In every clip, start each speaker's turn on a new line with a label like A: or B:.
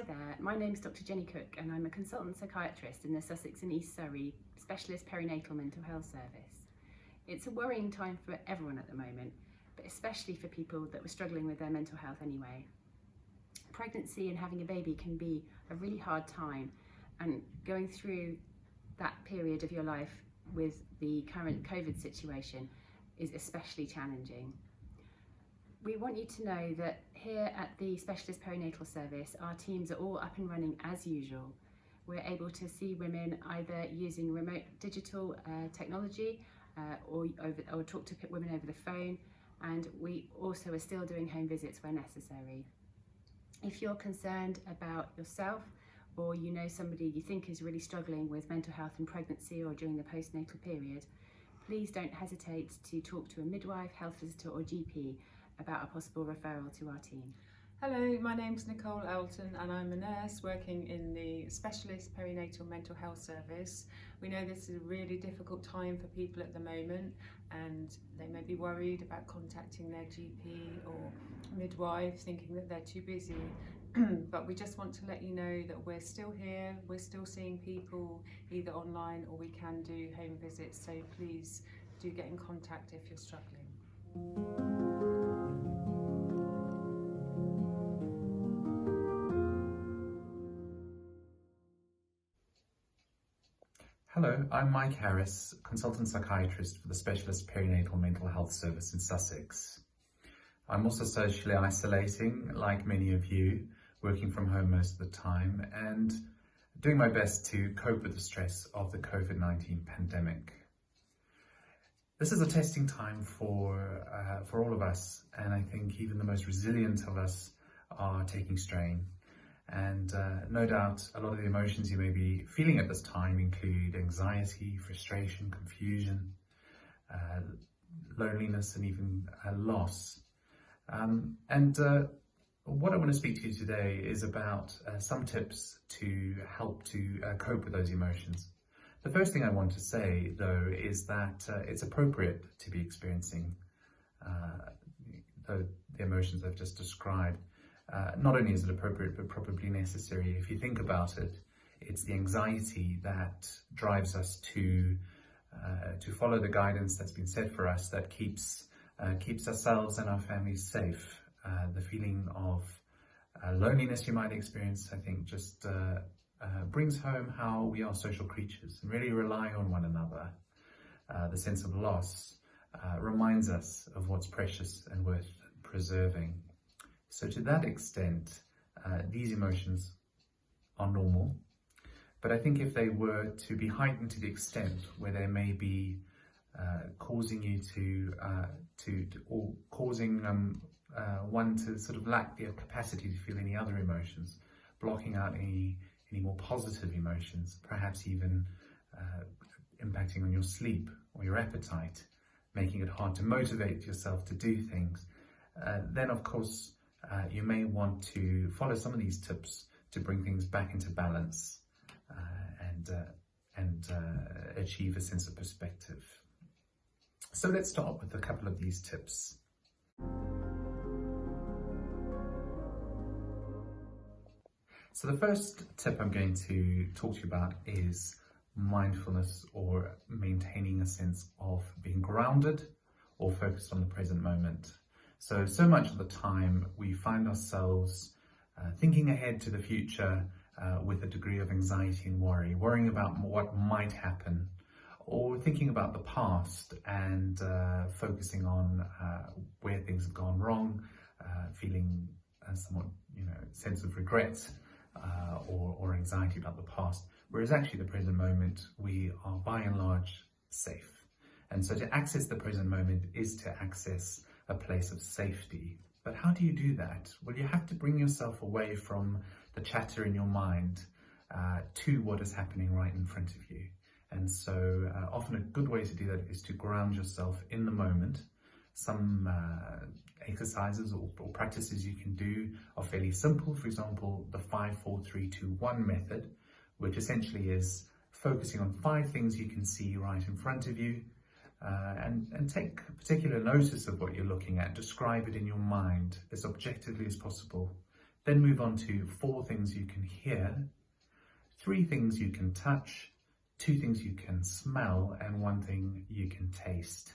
A: Hi there, my name's Dr. Jenny Cook and I'm a consultant psychiatrist in the Sussex and East Surrey Specialist Perinatal Mental Health Service. It's a worrying time for everyone at the moment, but especially for people that were struggling with their mental health anyway. Pregnancy and having a baby can be a really hard time, and going through that period of your life with the current COVID situation is especially challenging. We want you to know that here at the Specialist Perinatal Service, our teams are all up and running as usual. We're able to see women either using remote digital technology or talk to women over the phone, and we also are still doing home visits where necessary. If you're concerned about yourself, or you know somebody you think is really struggling with mental health in pregnancy or during the postnatal period, please don't hesitate to talk to a midwife, health visitor or GP about a possible referral to our team.
B: Hello, my name's Nicole Elton and I'm a nurse working in the Specialist Perinatal Mental Health Service. We know this is a really difficult time for people at the moment, and they may be worried about contacting their GP or midwife, thinking that they're too busy. But we just want to let you know that we're still here, we're still seeing people either online or we can do home visits, so please do get in contact if you're struggling.
C: Hello, I'm Mike Harris, consultant psychiatrist for the Specialist Perinatal Mental Health Service in Sussex. I'm also socially isolating, like many of you, working from home most of the time and doing my best to cope with the stress of the COVID-19 pandemic. This is a testing time for all of us, and I think even the most resilient of us are taking strain. And no doubt a lot of the emotions you may be feeling at this time include anxiety, frustration, confusion, loneliness, and even loss. What I want to speak to you today is about some tips to help to cope with those emotions. The first thing I want to say, though, is that it's appropriate to be experiencing the emotions I've just described. Not only is it appropriate, but probably necessary. If you think about it, it's the anxiety that drives us to follow the guidance that's been set for us, that keeps ourselves and our families safe. The feeling of loneliness you might experience, I think, just brings home how we are social creatures and really rely on one another. The sense of loss reminds us of what's precious and worth preserving. So to that extent, these emotions are normal, but I think if they were to be heightened to the extent where they may be causing you or causing one to sort of lack the capacity to feel any other emotions, blocking out any more positive emotions, perhaps even impacting on your sleep or your appetite, making it hard to motivate yourself to do things, then of course you may want to follow some of these tips to bring things back into balance and achieve a sense of perspective. So let's start with a couple of these tips. So the first tip I'm going to talk to you about is mindfulness, or maintaining a sense of being grounded or focused on the present moment. So much of the time we find ourselves thinking ahead to the future with a degree of anxiety and worrying about what might happen, or thinking about the past and focusing on where things have gone wrong, feeling a somewhat sense of regret or anxiety about the past, whereas actually the present moment we are by and large safe. And so to access the present moment is to access a place of safety. But how do you do that? Well, you have to bring yourself away from the chatter in your mind to what is happening right in front of you. And so often a good way to do that is to ground yourself in the moment. Some exercises or practices you can do are fairly simple. For example, the 5, 4, 3, 2, 1 method, which essentially is focusing on 5 things you can see right in front of you, and take particular notice of what you're looking at. Describe it in your mind as objectively as possible. Then move on to 4 things you can hear, 3 things you can touch, 2 things you can smell, and 1 thing you can taste.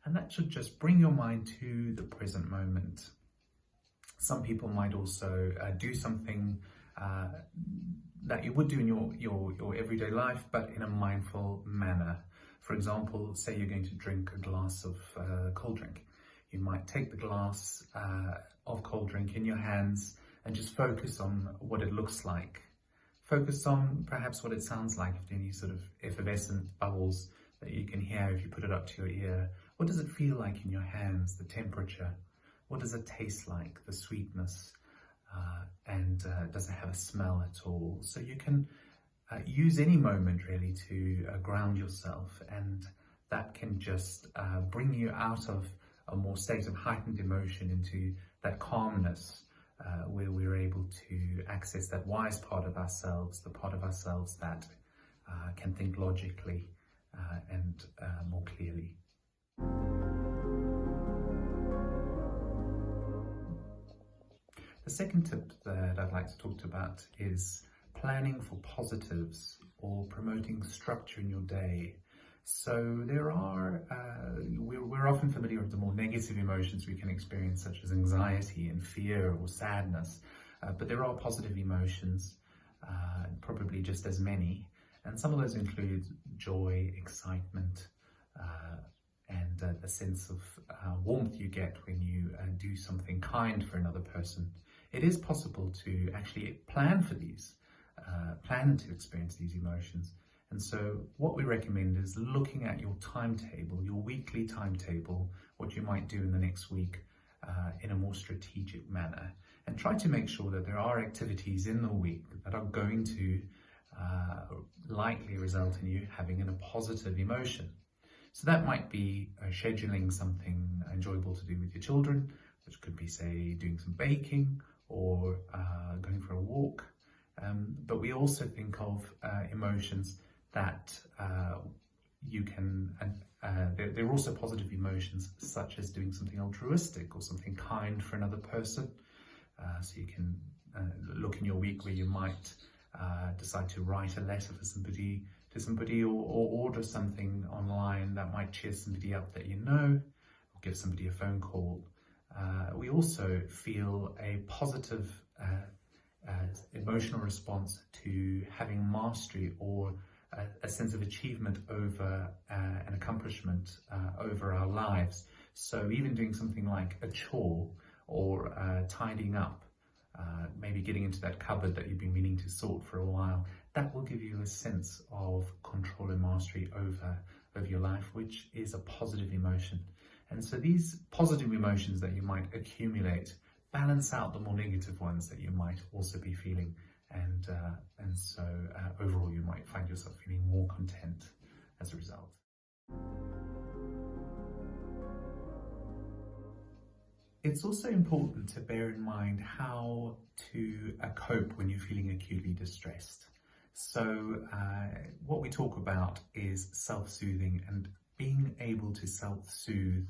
C: And that should just bring your mind to the present moment. Some people might also do something that you would do in your everyday life, but in a mindful manner. For example, say you're going to drink a glass of cold drink. You might take the glass of cold drink in your hands and just focus on what it looks like. Focus on perhaps what it sounds like, if any sort of effervescent bubbles that you can hear if you put it up to your ear. What does it feel like in your hands, the temperature? What does it taste like, the sweetness? And does it have a smell at all? So you can use any moment really to ground yourself, and that can just bring you out of a more state of heightened emotion into that calmness where we're able to access that wise part of ourselves, the part of ourselves that can think logically and more clearly. The second tip that I'd like to talk about is planning for positives or promoting structure in your day. So there are, we're often familiar with the more negative emotions we can experience, such as anxiety and fear or sadness, but there are positive emotions, probably just as many, and some of those include joy, excitement, and the sense of warmth you get when you do something kind for another person. It is possible to actually plan for these, plan to experience these emotions. And so what we recommend is looking at your timetable, your weekly timetable, what you might do in the next week in a more strategic manner. And try to make sure that there are activities in the week that are going to likely result in you having a positive emotion. So that might be scheduling something enjoyable to do with your children, which could be, say, doing some baking or going for a walk. But we also think of emotions that you can, there are also positive emotions such as doing something altruistic or something kind for another person. So you can look in your week where you might decide to write a letter for somebody, or order something online that might cheer somebody up that you know, or give somebody a phone call. We also feel a positive emotional response to having mastery or a sense of achievement over an accomplishment over our lives. So even doing something like a chore or tidying up, maybe getting into that cupboard that you've been meaning to sort for a while, that will give you a sense of control and mastery over your life, which is a positive emotion. And so these positive emotions that you might accumulate balance out the more negative ones that you might also be feeling, and so overall you might find yourself feeling more content as a result. It's also important to bear in mind how to cope when you're feeling acutely distressed. So what we talk about is self-soothing, and being able to self-soothe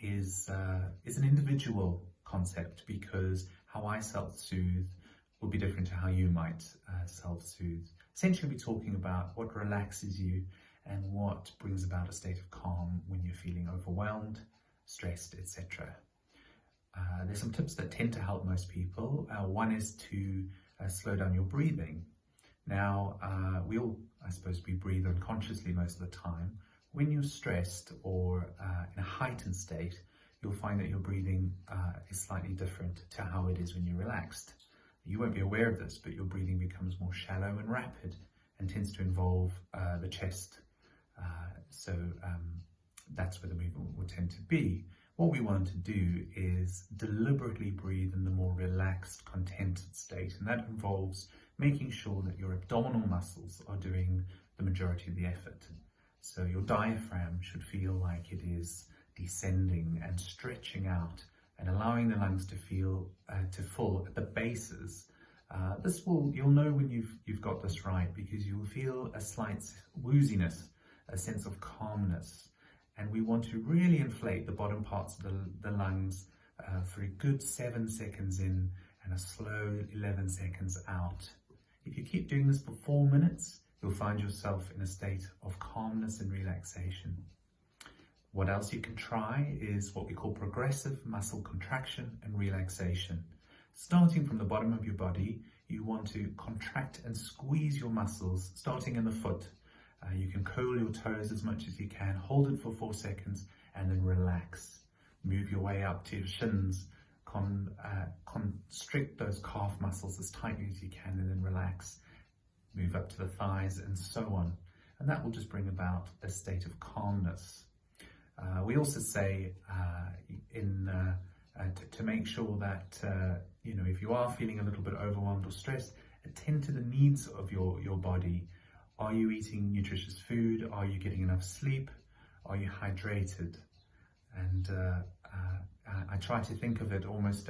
C: is an individual concept, because how I self-soothe will be different to how you might self-soothe. Essentially, we're talking about what relaxes you and what brings about a state of calm when you're feeling overwhelmed, stressed, etc. There's some tips that tend to help most people. One is to slow down your breathing. Now, we all, I suppose, we breathe unconsciously most of the time. When you're stressed or in a heightened state, you'll find that your breathing is slightly different to how it is when you're relaxed. You won't be aware of this, but your breathing becomes more shallow and rapid and tends to involve the chest. So that's where the movement will tend to be. What we want to do is deliberately breathe in the more relaxed, contented state, and that involves making sure that your abdominal muscles are doing the majority of the effort. So your diaphragm should feel like it is descending and stretching out and allowing the lungs to feel to full at the bases. You'll know when you've got this right, because you'll feel a slight wooziness, a sense of calmness. And we want to really inflate the bottom parts of the lungs for a good 7 seconds in and a slow 11 seconds out. If you keep doing this for 4 minutes, you'll find yourself in a state of calmness and relaxation. What else you can try is what we call progressive muscle contraction and relaxation. Starting from the bottom of your body, you want to contract and squeeze your muscles, starting in the foot. You can curl your toes as much as you can, hold it for 4 seconds, and then relax. Move your way up to your shins, constrict those calf muscles as tightly as you can, and then relax. Move up to the thighs and so on. And that will just bring about a state of calmness. We also say to make sure that, if you are feeling a little bit overwhelmed or stressed, attend to the needs of your body. Are you eating nutritious food? Are you getting enough sleep? Are you hydrated? And I try to think of it almost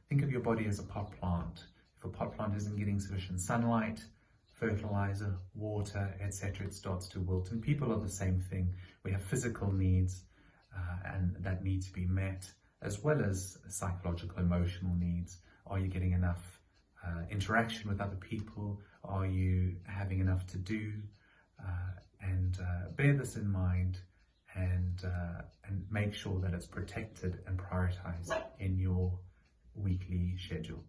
C: think of your body as a pot plant. If a pot plant isn't getting sufficient sunlight, fertilizer, water, etc., it starts to wilt. And people are the same thing. We have physical needs and that need to be met, as well as psychological, emotional needs. Are you getting enough interaction with other people? Are you having enough to do? And bear this in mind and make sure that it's protected and prioritized in your weekly schedule.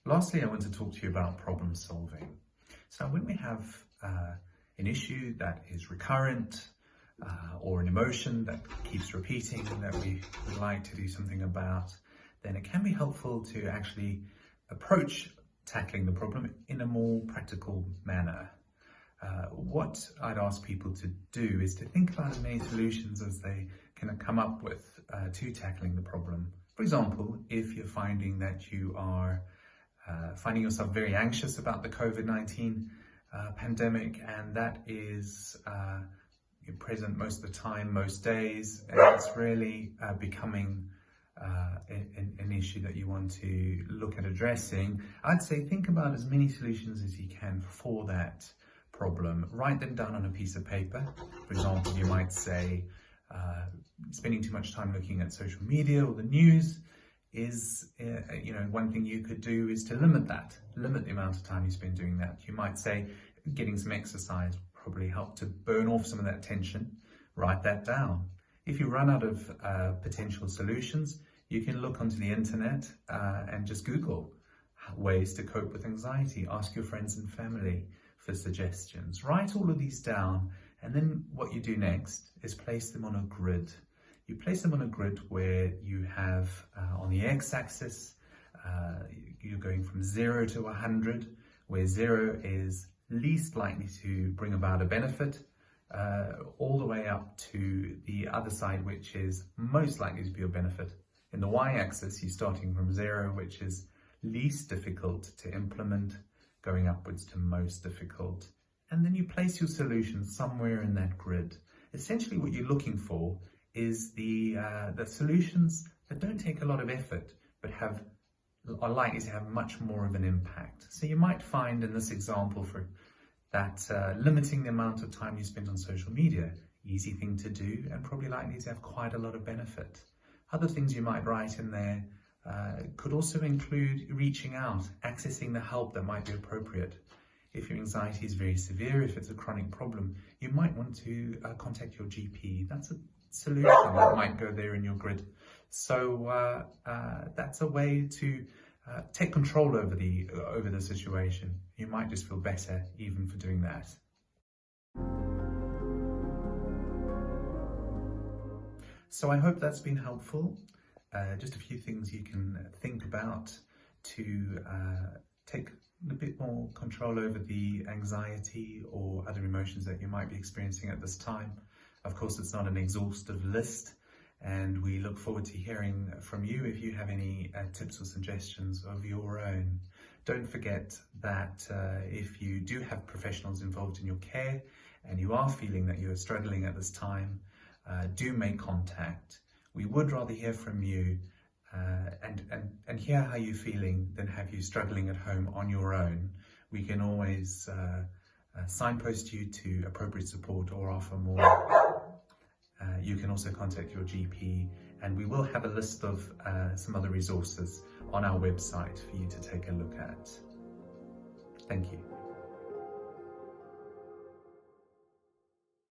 C: Lastly, I want to talk to you about problem solving. So when we have an issue that is recurrent or an emotion that keeps repeating that we would like to do something about, then it can be helpful to actually approach tackling the problem in a more practical manner. What I'd ask people to do is to think about as many solutions as they can come up with to tackling the problem. For example, if you're finding that you are finding yourself very anxious about the COVID-19 pandemic, and that is present most of the time, most days, and it's really becoming an issue that you want to look at addressing, I'd say think about as many solutions as you can for that problem. Write them down on a piece of paper. For example, you might say spending too much time looking at social media or the news is, one thing you could do is to limit the amount of time you spend doing that. You might say getting some exercise will probably help to burn off some of that tension. Write that down. If you run out of potential solutions, you can look onto the internet and just Google ways to cope with anxiety. Ask your friends and family for suggestions. Write all of these down, and then what you do next is place them on a grid. You place them on a grid where you have on the x-axis, you're going from 0 to 100, where 0 is least likely to bring about a benefit, all the way up to the other side, which is most likely to be a benefit. In the y-axis, you're starting from 0, which is least difficult to implement, going upwards to most difficult. And then you place your solution somewhere in that grid. Essentially what you're looking for is the solutions that don't take a lot of effort, but are likely to have much more of an impact. So you might find in this example for that limiting the amount of time you spend on social media, easy thing to do and probably likely to have quite a lot of benefit. Other things you might write in there could also include reaching out, accessing the help that might be appropriate. If your anxiety is very severe, if it's a chronic problem, you might want to contact your GP. That's a solution that might go there in your grid. So that's a way to take control over the situation. You might just feel better even for doing that. So I hope that's been helpful. Just a few things you can think about to take a bit more control over the anxiety or other emotions that you might be experiencing at this time. Of course, it's not an exhaustive list, and we look forward to hearing from you if you have any tips or suggestions of your own. Don't forget that if you do have professionals involved in your care and you are feeling that you're struggling at this time, do make contact. We would rather hear from you and hear how you're feeling than have you struggling at home on your own. We can always signpost you to appropriate support or offer more. You can also contact your GP And we will have a list of some other resources on our website for you to take a look at. Thank you.